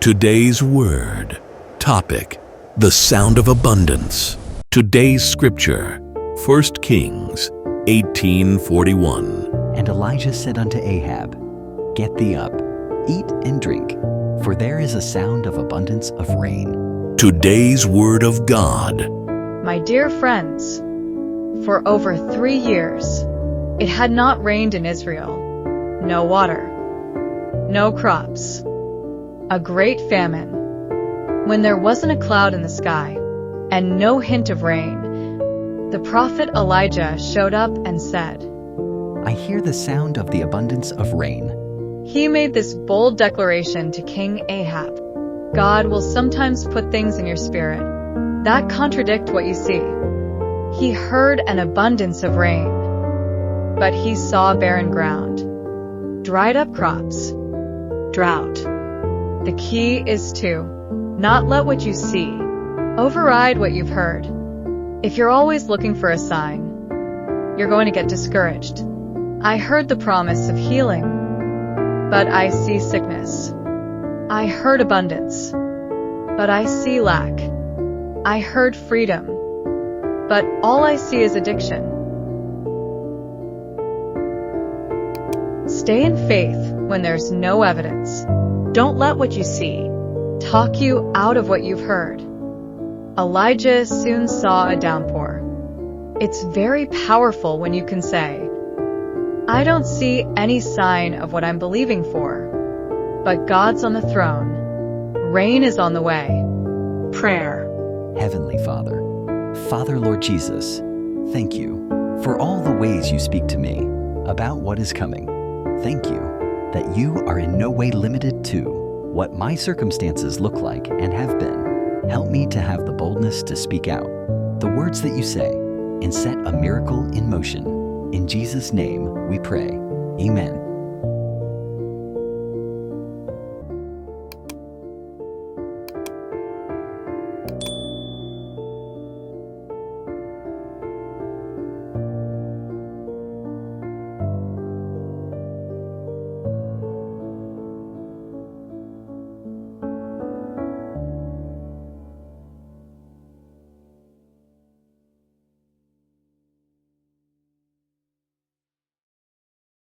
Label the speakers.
Speaker 1: Today's word. Topic: the sound of abundance. Today's scripture: 1 Kings 18:41.
Speaker 2: And Elijah said unto Ahab, Get thee up, eat and drink, for there is a sound of abundance of rain.
Speaker 1: Today's word of God.
Speaker 3: My dear friends, for over 3 years, it had not rained in Israel. No water, no crops, a great famine. When there wasn't a cloud in the sky, and no hint of rain, the prophet Elijah showed up and said,
Speaker 2: I hear the sound of the abundance of rain.
Speaker 3: He made this bold declaration to King Ahab. God will sometimes put things in your spirit that contradict what you see. He heard an abundance of rain, but he saw barren ground, dried up crops, drought. The key is to not let what you see override what you've heard. If you're always looking for a sign, you're going to get discouraged. I heard the promise of healing, but I see sickness. I heard abundance, but I see lack. I heard freedom, but all I see is addiction. Stay in faith when there's no evidence. Don't let what you see talk you out of what you've heard. Elijah soon saw a downpour. It's very powerful when you can say, I don't see any sign of what I'm believing for, but God's on the throne. Rain is on the way. Prayer.
Speaker 2: Heavenly Father, Father Lord Jesus, thank you for all the ways you speak to me about what is coming. Thank you that you are in no way limited to what my circumstances look like and have been. Help me to have the boldness to speak out the words that you say and set a miracle in motion. In Jesus' name we pray. Amen.